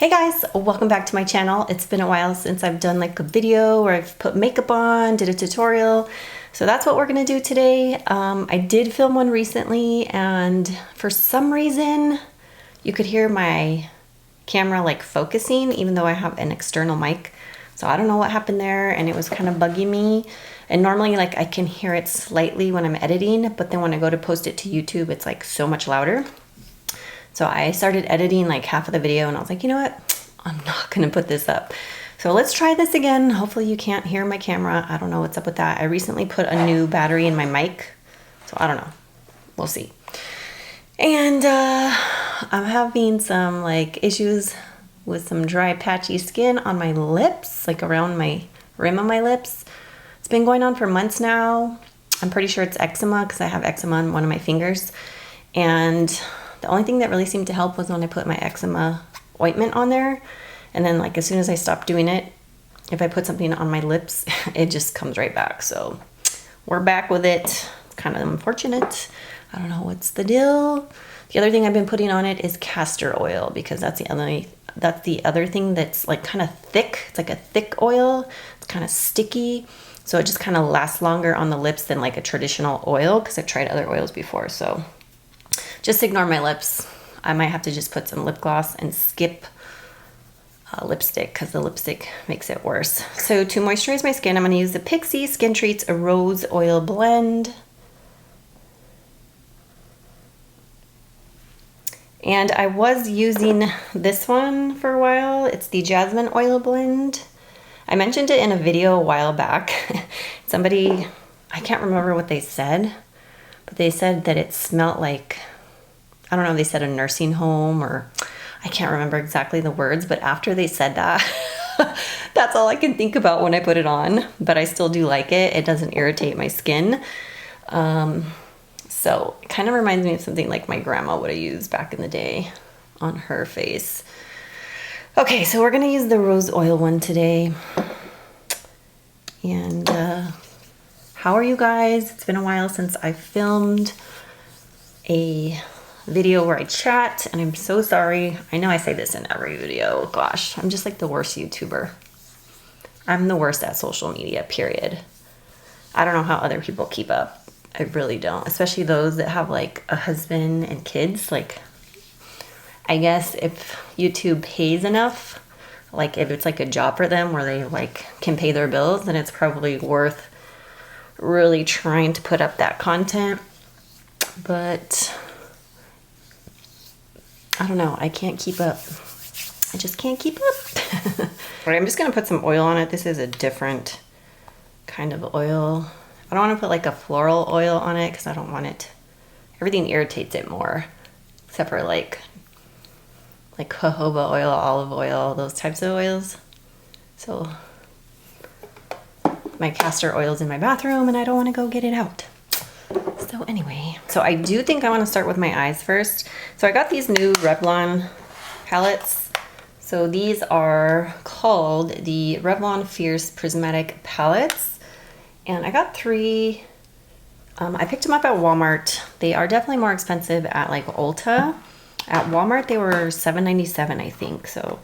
Hey guys, welcome back to my channel. It's been a while since I've done like a video where I've put makeup on, did a tutorial. So that's what we're gonna do today. I did film one recently and for some reason you could hear my camera like focusing even though I have an external mic. So I don't know what happened there and it was kind of bugging me. And normally like I can hear it slightly when I'm editing, but then when I go to post it to YouTube, it's like so much louder. So I started editing like half of the video and I was like, you know what? I'm not gonna put this up. So let's try this again. Hopefully you can't hear my camera. I don't know what's up with that. I recently put a new battery in my mic. So I don't know, we'll see. And I'm having some like issues with some dry patchy skin on my lips, like around my rim of my lips. It's been going on for months now. I'm pretty sure it's eczema because I have eczema on one of my fingers. And the only thing that really seemed to help was when I put my eczema ointment on there. And then like as soon as I stopped doing it, if I put something on my lips, it just comes right back. So we're back with it. It's kind of unfortunate. I don't know what's the deal. The other thing I've been putting on it is castor oil because that's the other thing that's like kind of thick. It's like a thick oil. It's kind of sticky. So it just kind of lasts longer on the lips than like a traditional oil because I've tried other oils before. So just ignore my lips. I might have to just put some lip gloss and skip lipstick because the lipstick makes it worse. So to moisturize my skin, I'm going to use the Pixi Skin Treats a Rose Oil Blend. And I was using this one for a while. It's the Jasmine Oil Blend. I mentioned it in a video a while back. Somebody, I can't remember what they said, but they said that it smelled like, I don't know, they said a nursing home or I can't remember exactly the words, but after they said that, that's all I can think about when I put it on, but I still do like it. It doesn't irritate my skin. So it kind of reminds me of something like my grandma would have used back in the day on her face. Okay, so we're gonna use the rose oil one today. And how are you guys? It's been a while since I filmed a video where I chat and I'm so sorry. I know I say this in every video. Gosh, I'm just like the worst YouTuber. I'm the worst at social media, period. I don't know how other people keep up. I really don't, especially those that have like a husband and kids. Like, I guess if YouTube pays enough, like if it's like a job for them where they like can pay their bills, then it's probably worth really trying to put up that content. But I don't know, I can't keep up. I just can't keep up. Right, I'm just gonna put some oil on it. This is a different kind of oil. I don't wanna put like a floral oil on it because I don't want it, everything irritates it more, except for like jojoba oil, olive oil, those types of oils. So my castor oil's in my bathroom and I don't wanna go get it out. So anyway, so I do think I want to start with my eyes first. So I got these new Revlon palettes. So these are called the Revlon Fierce Prismatic Palettes. And I got 3. I picked them up at Walmart. They are definitely more expensive at like Ulta. At Walmart they were $7.97 I think. So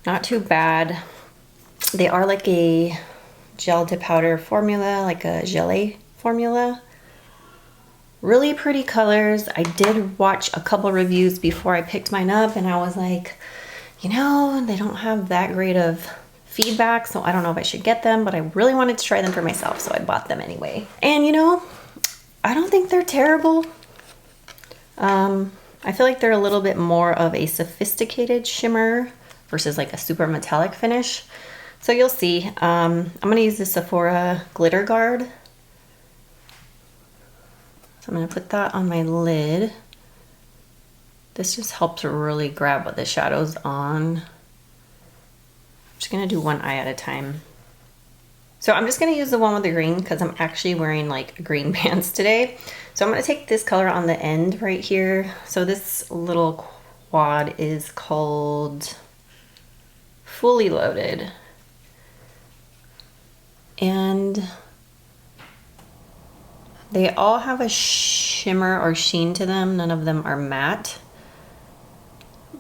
not too bad. They are like a gel to powder formula, like a gelée formula. Really pretty colors. I did watch a couple reviews before I picked mine up and I was like, you know, they don't have that great of feedback, so I don't know if I should get them, but I really wanted to try them for myself, so I bought them anyway. And you know, I don't think they're terrible. I feel like they're a little bit more of a sophisticated shimmer versus like a super metallic finish. So you'll see. I'm gonna use the Sephora Glitter Guard. So I'm going to put that on my lid. This just helps really grab the shadows on. I'm just going to do one eye at a time. So I'm just going to use the one with the green because I'm actually wearing like green pants today. So I'm going to take this color on the end right here. So this little quad is called Fully Loaded. And they all have a shimmer or sheen to them. None of them are matte.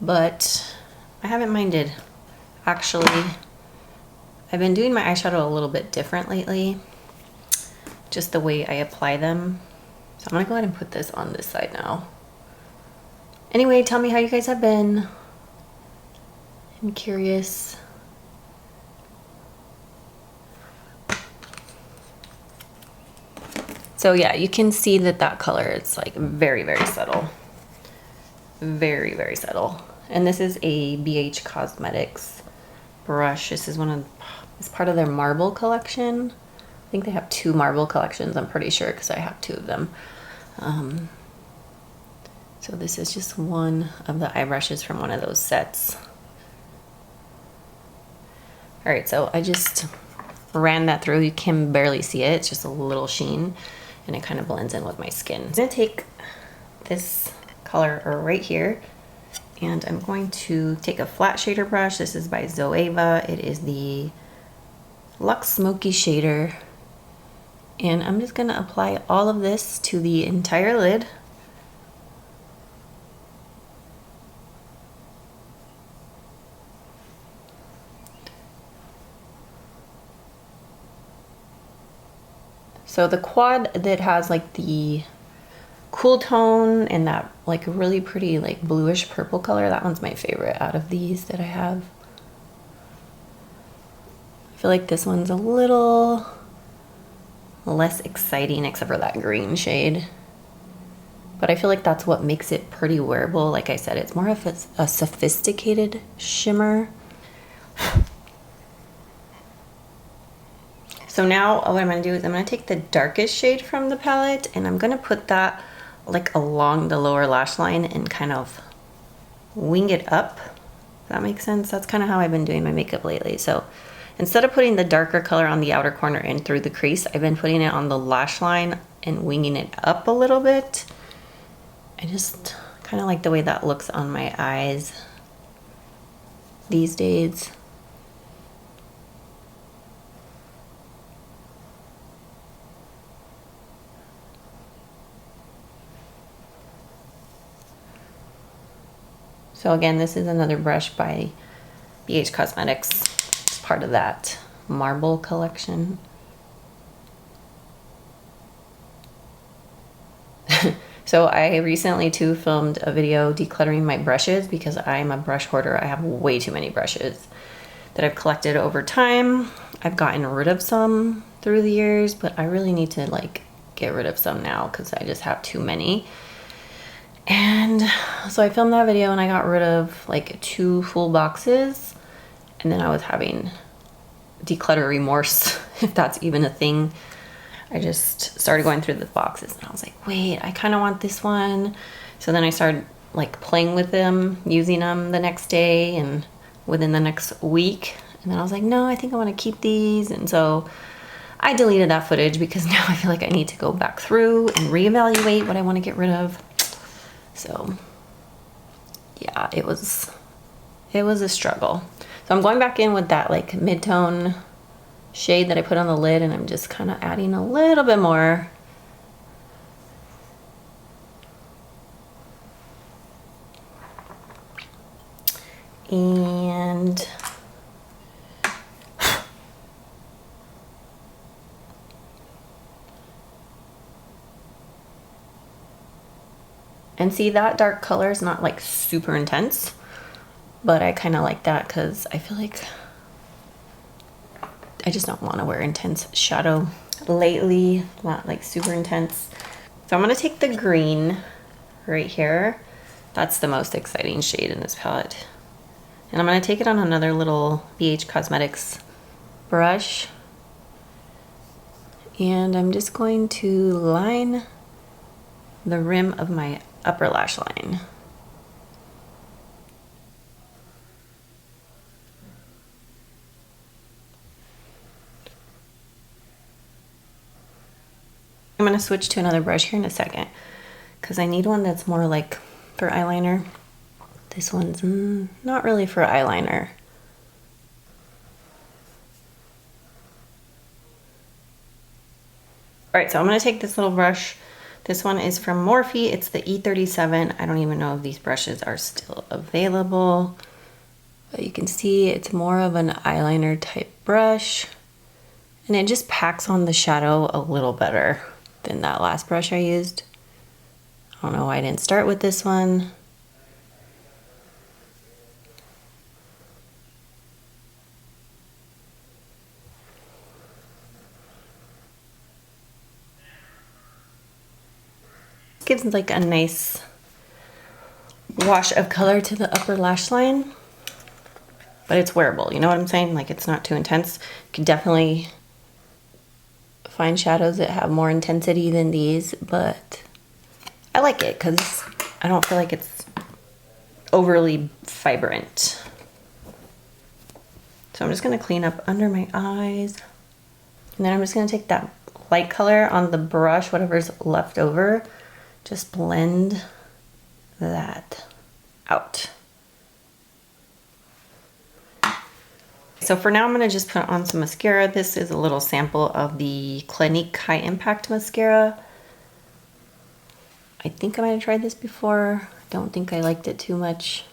But I haven't minded. Actually, I've been doing my eyeshadow a little bit different lately, just the way I apply them. So I'm gonna go ahead and put this on this side now. Anyway, tell me how you guys have been. I'm curious. So yeah, you can see that color, it's like very, very subtle. Very, very subtle. And this is a BH Cosmetics brush. This is it's part of their marble collection. I think they have 2 marble collections, I'm pretty sure, because I have 2 of them. So this is just one of the eye brushes from one of those sets. All right, so I just ran that through. You can barely see it. It's just a little sheen, and it kind of blends in with my skin. I'm gonna take this color right here, and I'm going to take a flat shader brush. This is by Zoeva. It is the Luxe Smoky Shader. And I'm just gonna apply all of this to the entire lid. So the quad that has like the cool tone and that like really pretty like bluish purple color, that one's my favorite out of these that I have. I feel like this one's a little less exciting except for that green shade. But I feel like that's what makes it pretty wearable. Like I said, it's more of a sophisticated shimmer. So now what I'm gonna do is I'm gonna take the darkest shade from the palette and I'm gonna put that like along the lower lash line and kind of wing it up. Does that make sense? That's kind of how I've been doing my makeup lately. So instead of putting the darker color on the outer corner and through the crease, I've been putting it on the lash line and winging it up a little bit. I just kind of like the way that looks on my eyes these days. So again, this is another brush by BH Cosmetics. It's part of that marble collection. So I recently too filmed a video decluttering my brushes because I'm a brush hoarder. I have way too many brushes that I've collected over time. I've gotten rid of some through the years, but I really need to like get rid of some now because I just have too many. And so I filmed that video and I got rid of like 2 full boxes, and then I was having declutter remorse, if that's even a thing. I just started going through the boxes and I was like, wait, I kind of want this one. So then I started like playing with them, using them the next day and within the next week. And then I was like, no, I think I want to keep these. And so I deleted that footage because now I feel like I need to go back through and reevaluate what I want to get rid of. So yeah, it was a struggle. So I'm going back in with that like mid-tone shade that I put on the lid, and I'm just kind of adding a little bit more. And see, that dark color is not like super intense, but I kind of like that because I feel like I just don't want to wear intense shadow lately, not like super intense. So I'm going to take the green right here. That's the most exciting shade in this palette. And I'm going to take it on another little BH Cosmetics brush. And I'm just going to line the rim of my upper lash line. I'm going to switch to another brush here in a second because I need one that's more like for eyeliner. This one's not really for eyeliner. All right, so I'm going to take this little brush. This one is from Morphe. It's the E37. I don't even know if these brushes are still available. you can see it's more of an eyeliner type brush, and it just packs on the shadow a little better than that last brush I used. I don't know why I didn't start with this one. Gives like a nice wash of color to the upper lash line, but it's wearable, you know what I'm saying? Like, it's not too intense. You can definitely find shadows that have more intensity than these, but I like it because I don't feel like it's overly vibrant. So I'm just gonna clean up under my eyes, and then I'm just gonna take that light color on the brush, whatever's left over, just blend that out. So for now, I'm gonna just put on some mascara. This is a little sample of the Clinique High Impact Mascara. I think I might have tried this before. Don't think I liked it too much.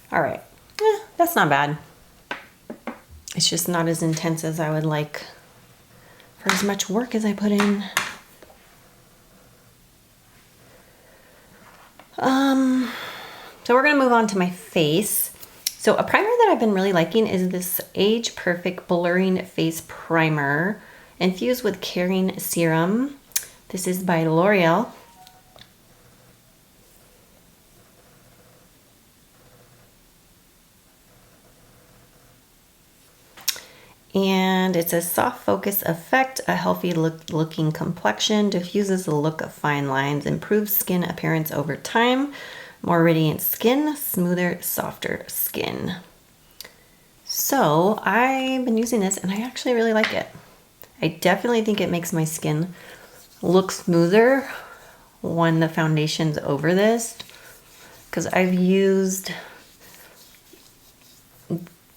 All right, that's not bad. It's just not as intense as I would like for as much work as I put in. So we're gonna move on to my face. So a primer that I've been really liking is this Age Perfect Blurring Face Primer, infused with Caring Serum. This is by Loreal. And it's a soft focus effect, a healthy looking complexion, diffuses the look of fine lines, improves skin appearance over time, more radiant skin, smoother, softer skin. So I've been using this and I actually really like it. I definitely think it makes my skin look smoother when the foundation's over this, because I've used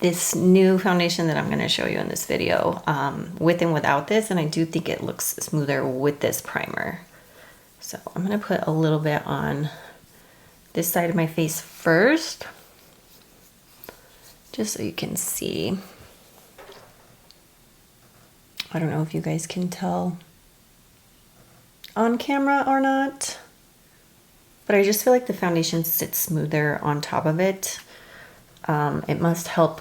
this new foundation that I'm going to show you in this video with and without this, and I do think it looks smoother with this primer. So I'm going to put a little bit on this side of my face first, just so you can see. I don't know if you guys can tell on camera or not, but I just feel like the foundation sits smoother on top of it. It must help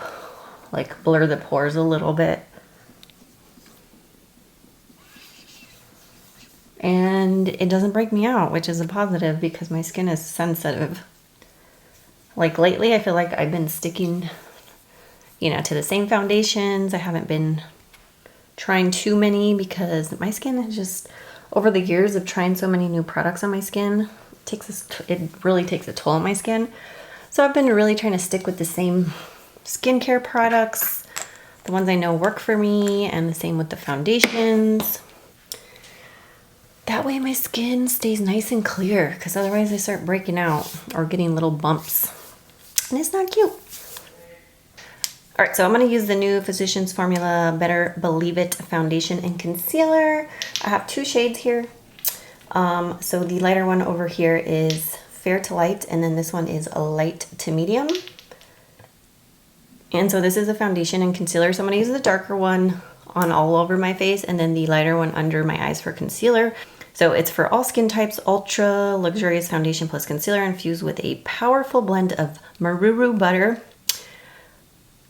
like blur the pores a little bit. And it doesn't break me out, which is a positive because my skin is sensitive. Like lately, I feel like I've been sticking, you know, to the same foundations. I haven't been trying too many because my skin is just, over the years of trying so many new products on my skin, it really takes a toll on my skin. So I've been really trying to stick with the same skincare products, the ones I know work for me, and the same with the foundations. That way my skin stays nice and clear, because otherwise I start breaking out or getting little bumps, and it's not cute. All right, so I'm gonna use the new Physicians Formula Better Believe It Foundation and Concealer. I have two shades here. So the lighter one over here is Fair to Light, and then this one is a Light to Medium. And so this is a foundation and concealer. So I'm gonna use the darker one on all over my face and then the lighter one under my eyes for concealer. So it's for all skin types, ultra luxurious foundation plus concealer infused with a powerful blend of maruru butter,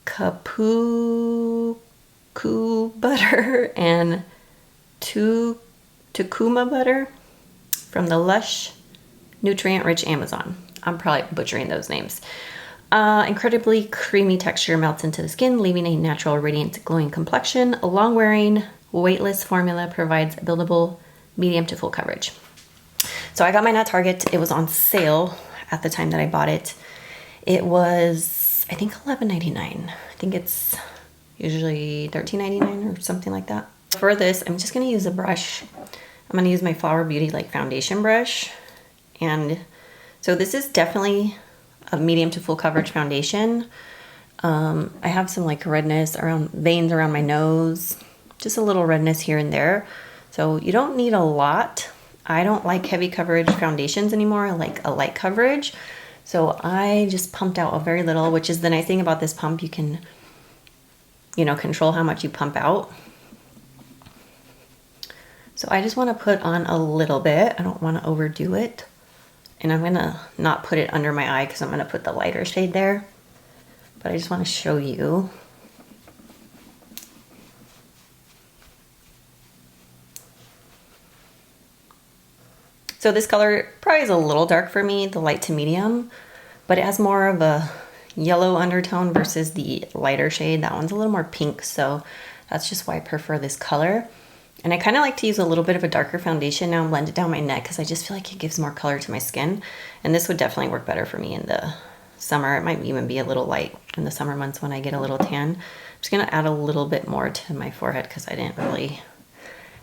kapuku butter, and tukuma butter from the Lush Nutrient-Rich Amazon. I'm probably butchering those names. Incredibly creamy texture melts into the skin, leaving a natural, radiant, glowing complexion. A long-wearing, weightless formula provides buildable medium to full coverage. So I got mine at Target. It was on sale at the time that I bought it. It was, I think, $11.99. I think it's usually $13.99 or something like that. For this, I'm just gonna use a brush. I'm gonna use my Flower Beauty like foundation brush. And so this is definitely a medium to full coverage foundation. I have some like redness around veins around my nose, just a little redness here and there. So you don't need a lot. I don't like heavy coverage foundations anymore. I like a light coverage. So I just pumped out a very little, which is the nice thing about this pump. You can, you know, control how much you pump out. So I just want to put on a little bit. I don't want to overdo it. And I'm gonna not put it under my eye because I'm gonna put the lighter shade there. But I just want to show you. So this color probably is a little dark for me, the light to medium, but it has more of a yellow undertone versus the lighter shade. That one's a little more pink, so that's just why I prefer this color. And I kind of like to use a little bit of a darker foundation now and blend it down my neck because I just feel like it gives more color to my skin. And this would definitely work better for me in the summer. It might even be a little light in the summer months when I get a little tan. I'm just gonna add a little bit more to my forehead because I didn't really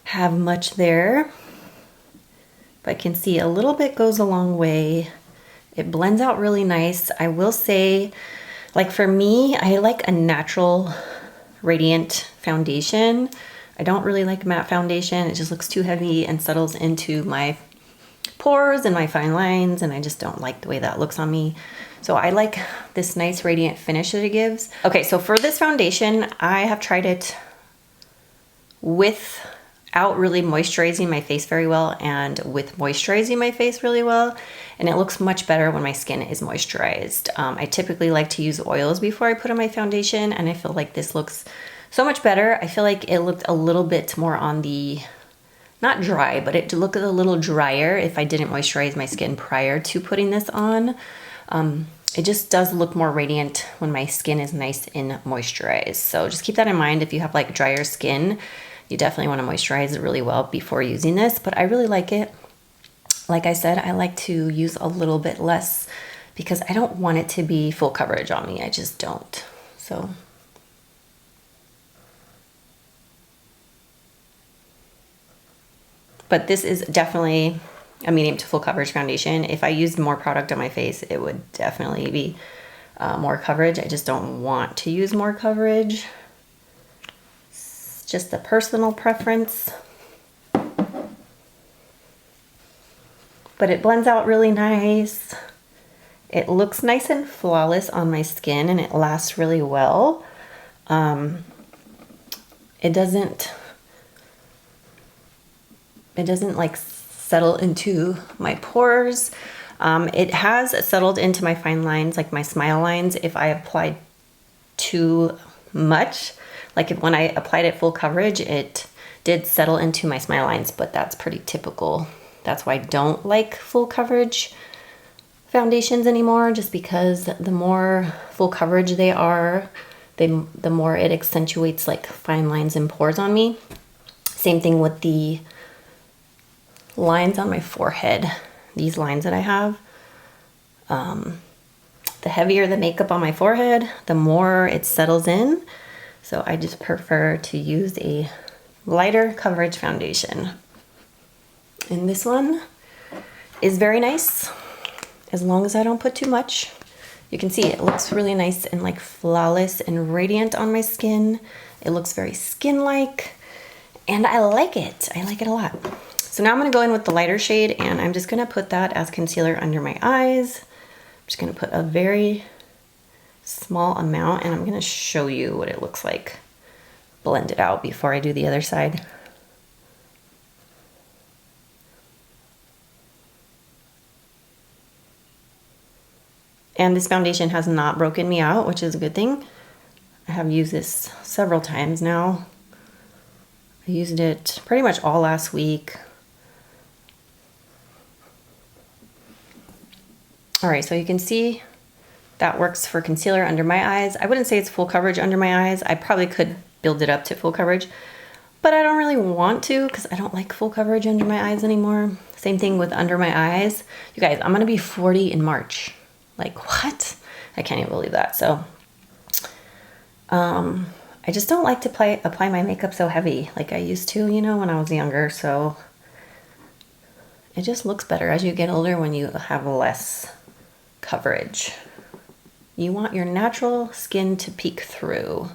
have much there. But I can see a little bit goes a long way. It blends out really nice. I will say, like for me, I like a natural radiant foundation. I don't really like matte foundation. It just looks too heavy and settles into my pores and my fine lines, and I just don't like the way that looks on me. So I like this nice radiant finish that it gives. Okay, so for this foundation, I have tried it without really moisturizing my face very well and with moisturizing my face really well. And it looks much better when my skin is moisturized. I typically like to use oils before I put on my foundation, and I feel like this looks so much better. I feel like it looked a little bit more on the, not dry, but it looked a little drier if I didn't moisturize my skin prior to putting this on. It just does look more radiant when my skin is nice and moisturized. So just keep that in mind. If you have like drier skin, you definitely want to moisturize it really well before using this, but I really like it. Like I said, I like to use a little bit less because I don't want it to be full coverage on me. I just don't. So. But this is definitely a medium to full coverage foundation. If I used more product on my face, it would definitely be more coverage. I just don't want to use more coverage. It's just a personal preference. But it blends out really nice. It looks nice and flawless on my skin, and it lasts really well. It doesn't like settle into my pores. It has settled into my fine lines, like my smile lines, if I applied too much. Like when I applied it full coverage, it did settle into my smile lines, but that's pretty typical. That's why I don't like full coverage foundations anymore, just because the more full coverage they are, the more it accentuates like fine lines and pores on me. Same thing with the lines on my forehead. These lines that I have, the heavier the makeup on my forehead, the more it settles in. So I just prefer to use a lighter coverage foundation. And this one is very nice, as long as I don't put too much. You can see it looks really nice and like flawless and radiant on my skin. It looks very skin-like, and I like it. I like it a lot. So now I'm gonna go in with the lighter shade, and I'm just gonna put that as concealer under my eyes. I'm just gonna put a very small amount, and I'm gonna show you what it looks like blended out before I do the other side. And this foundation has not broken me out, which is a good thing. I have used this several times now. I used it pretty much all last week. All right, so you can see that works for concealer under my eyes. I wouldn't say it's full coverage under my eyes. I probably could build it up to full coverage, but I don't really want to because I don't like full coverage under my eyes anymore. Same thing with under my eyes. You guys, I'm gonna be 40 in March. Like what? I can't even believe that. So I I just don't like to apply my makeup so heavy like I used to, you know, when I was younger. So it just looks better as you get older when you have less coverage. You want your natural skin to peek through.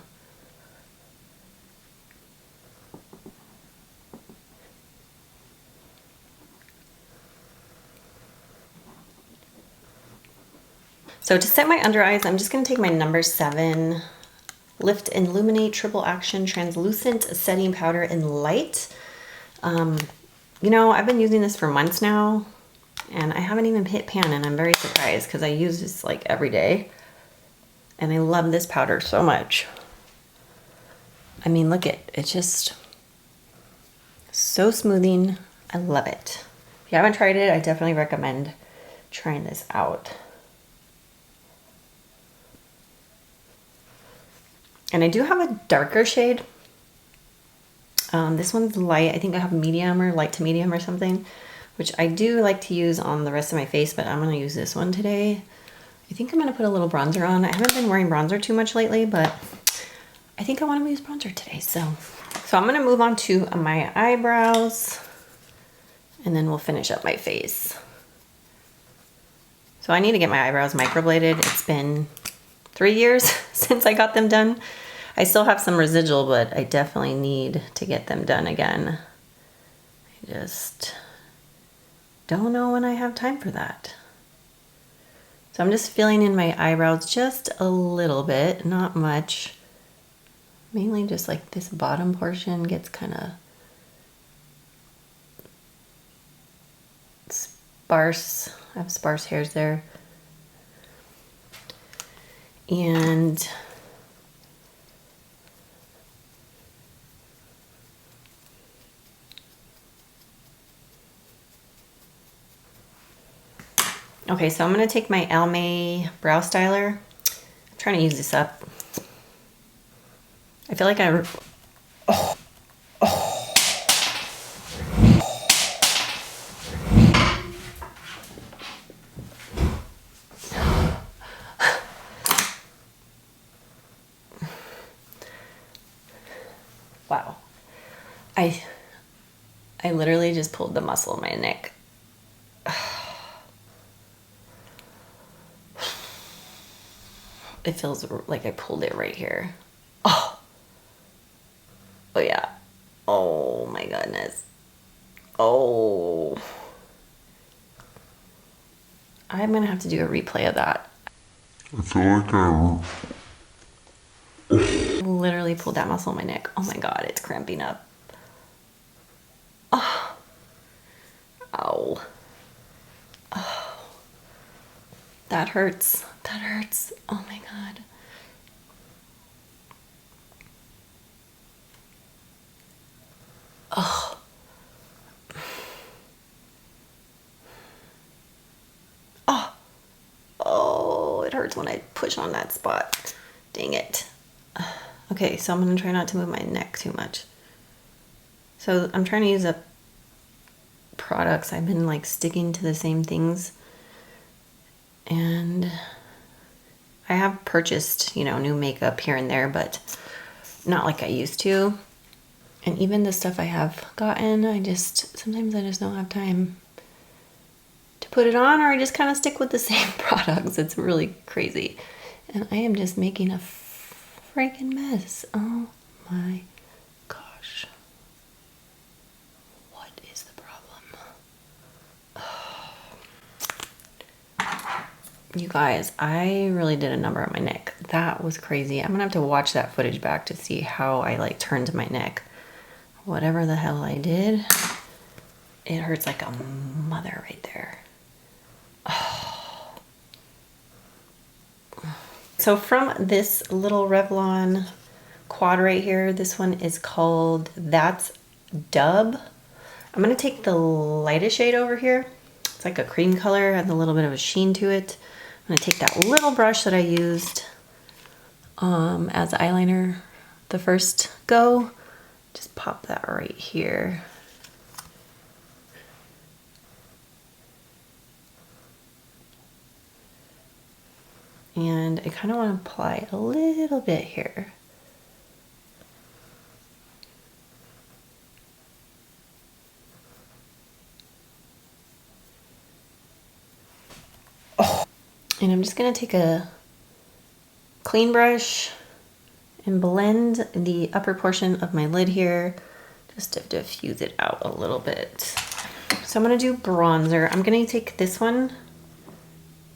So to set my under eyes, I'm just going to take my number 7 Lift and Illuminate Triple Action Translucent Setting Powder in Light. You know, I've been using this for months now, and I haven't even hit pan, and I'm very surprised because I use this like every day. And I love this powder so much. I mean, look it's just so smoothing. I love it. If you haven't tried it, I definitely recommend trying this out. And I do have a darker shade. This one's light. I think I have medium or light to medium or something, which I do like to use on the rest of my face, but I'm going to use this one today. I think I'm going to put a little bronzer on. I haven't been wearing bronzer too much lately, but I think I want to use bronzer today. So I'm going to move on to my eyebrows, and then we'll finish up my face. So I need to get my eyebrows microbladed. It's been 3 years since I got them done. I still have some residual, but I definitely need to get them done again. I just don't know when I have time for that. So I'm just filling in my eyebrows just a little bit, not much. Mainly just like this bottom portion gets kind of sparse. I have sparse hairs there. And okay, so I'm going to take my Elmae brow styler. I'm trying to use this up. I feel like wow. I literally just pulled the muscle in my neck. It feels like I pulled it right here. Oh yeah. Oh my goodness. Oh. I'm gonna have to do a replay of that. I feel like I literally pulled that muscle in my neck. Oh my god, it's cramping up. Oh. Ow. Oh. That hurts. That hurts. Oh my god. Oh. Oh. Oh, it hurts when I push on that spot. Dang it. Okay, so I'm going to try not to move my neck too much. So I'm trying to use up products. I've been like sticking to the same things. And I have purchased, you know, new makeup here and there, but not like I used to. And even the stuff I have gotten, sometimes I just don't have time to put it on, or I just kind of stick with the same products. It's really crazy. And I am just making a freaking mess. Oh my gosh. What is the problem? You guys, I really did a number on my neck. That was crazy. I'm gonna have to watch that footage back to see how I like turned my neck. Whatever the hell I did, it hurts like a mother right there. Oh. So from this little Revlon quad right here, this one is called That's Dub. I'm gonna take the lightest shade over here. It's like a cream color, has a little bit of a sheen to it. I'm gonna take that little brush that I used as eyeliner the first go. Just pop that right here. And I kind of want to apply a little bit here. And I'm just gonna take a clean brush and blend the upper portion of my lid here just to diffuse it out a little bit. So I'm gonna do bronzer. I'm gonna take this one.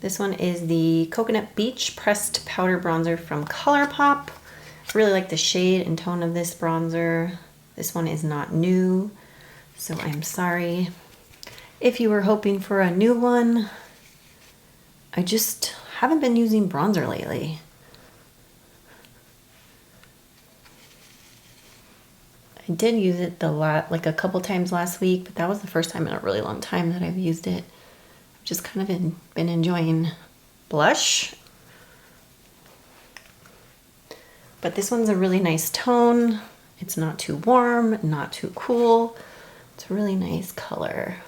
This one is the Coconut Beach Pressed Powder Bronzer from Colourpop. I really like the shade and tone of this bronzer. This one is not new, so I'm sorry. If you were hoping for a new one, I just haven't been using bronzer lately. I did use it like a couple times last week, but that was the first time in a really long time that I've used it. I've just kind of been enjoying blush. But this one's a really nice tone. It's not too warm, not too cool. It's a really nice color.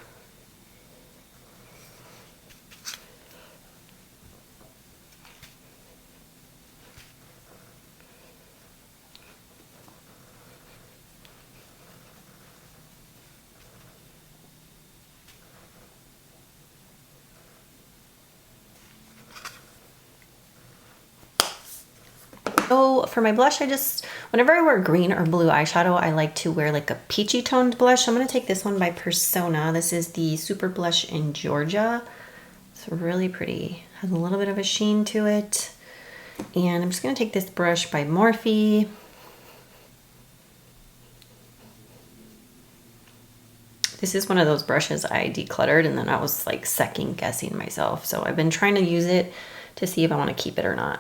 So for my blush, whenever I wear green or blue eyeshadow, I like to wear like a peachy toned blush. I'm gonna take this one by Persona. This is the Super Blush in Georgia. It's really pretty. Has a little bit of a sheen to it. And I'm just gonna take this brush by Morphe. This is one of those brushes I decluttered and then I was like second guessing myself. So I've been trying to use it to see if I wanna keep it or not.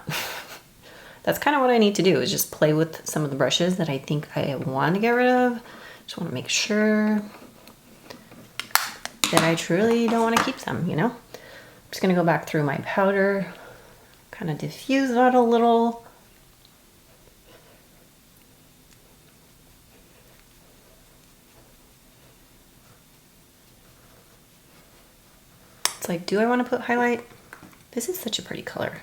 That's kind of what I need to do, is just play with some of the brushes that I think I want to get rid of. Just want to make sure that I truly don't want to keep some, you know? I'm just going to go back through my powder, kind of diffuse it out a little. It's like, do I want to put highlight? This is such a pretty color.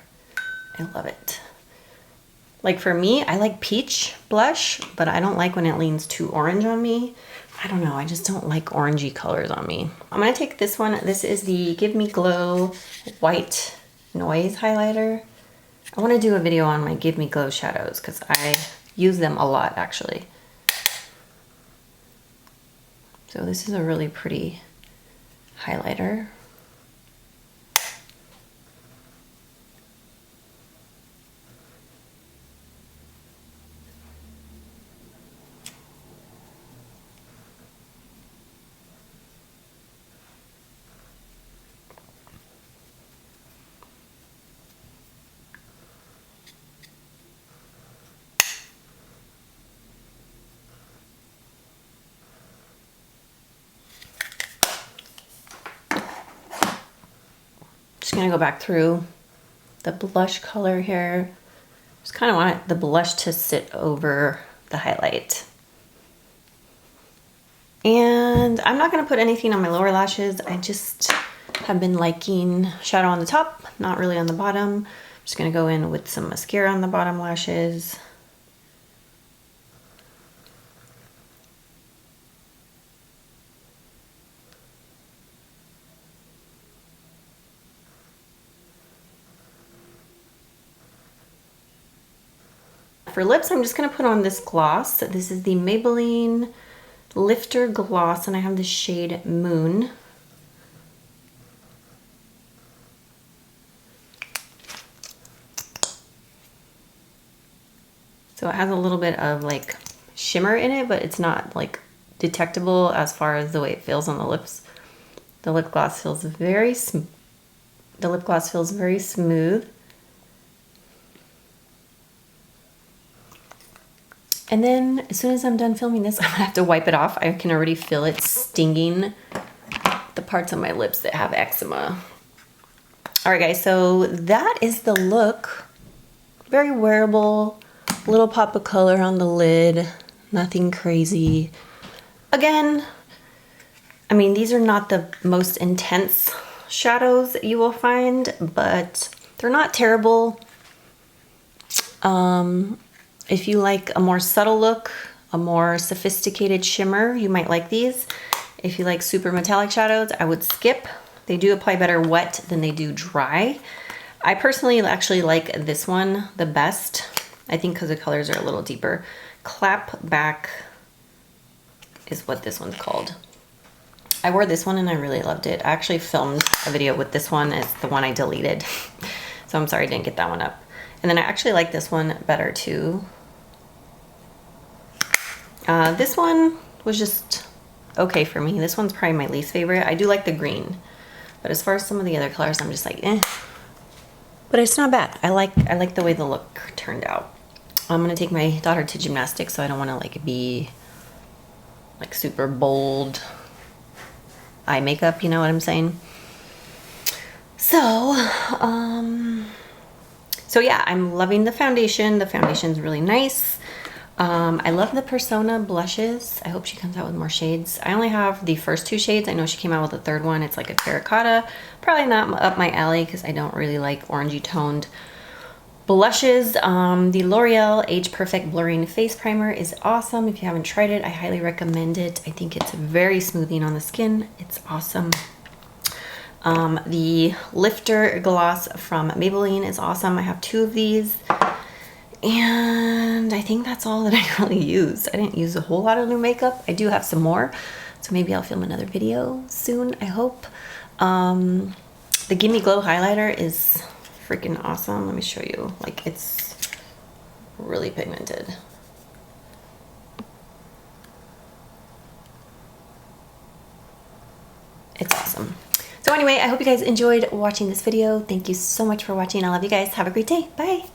I love it. Like for me, I like peach blush, but I don't like when it leans too orange on me. I don't know, I just don't like orangey colors on me. I'm gonna take this one. This is the Give Me Glow White Noise Highlighter. I wanna do a video on my Give Me Glow shadows because I use them a lot actually. So this is a really pretty highlighter. Just gonna go back through the blush color here. Just kind of want the blush to sit over the highlight. And I'm not gonna put anything on my lower lashes. I just have been liking shadow on the top, not really on the bottom. I'm just gonna go in with some mascara on the bottom lashes. For lips, I'm just gonna put on this gloss. This is the Maybelline Lifter Gloss, and I have the shade Moon. So it has a little bit of like shimmer in it, but it's not like detectable as far as the way it feels on the lips. The lip gloss feels very smooth. And then as soon as I'm done filming this, I'm gonna have to wipe it off. I can already feel it stinging the parts of my lips that have eczema. All right, guys, so that is the look. Very wearable, little pop of color on the lid, nothing crazy. Again, I mean, these are not the most intense shadows that you will find, but they're not terrible. If you like a more subtle look, a more sophisticated shimmer, you might like these. If you like super metallic shadows, I would skip. They do apply better wet than they do dry. I personally actually like this one the best. I think because the colors are a little deeper. Clap Back is what this one's called. I wore this one and I really loved it. I actually filmed a video with this one. It's the one I deleted. So I'm sorry I didn't get that one up. And then I actually like this one better too. This one was just okay for me. This one's probably my least favorite. I do like the green. But as far as some of the other colors, I'm just like, eh. But it's not bad. I like the way the look turned out. I'm gonna take my daughter to gymnastics, so I don't wanna like be like super bold eye makeup, you know what I'm saying? So, so yeah, I'm loving the foundation. The foundation's really nice. I love the Persona blushes. I hope she comes out with more shades. I only have the first 2 shades. I know she came out with a third one. It's like a terracotta. Probably not up my alley because I don't really like orangey toned blushes. The L'Oreal Age Perfect Blurring Face Primer is awesome. If you haven't tried it, I highly recommend it. I think it's very smoothing on the skin. It's awesome. The Lifter Gloss from Maybelline is awesome. I have 2 of these. And I think that's all that I really use. I didn't use a whole lot of new makeup. I do have some more. So maybe I'll film another video soon, I hope. The Gimme Glow highlighter is freaking awesome. Let me show you. Like, it's really pigmented. It's awesome. So anyway, I hope you guys enjoyed watching this video. Thank you so much for watching. I love you guys. Have a great day. Bye.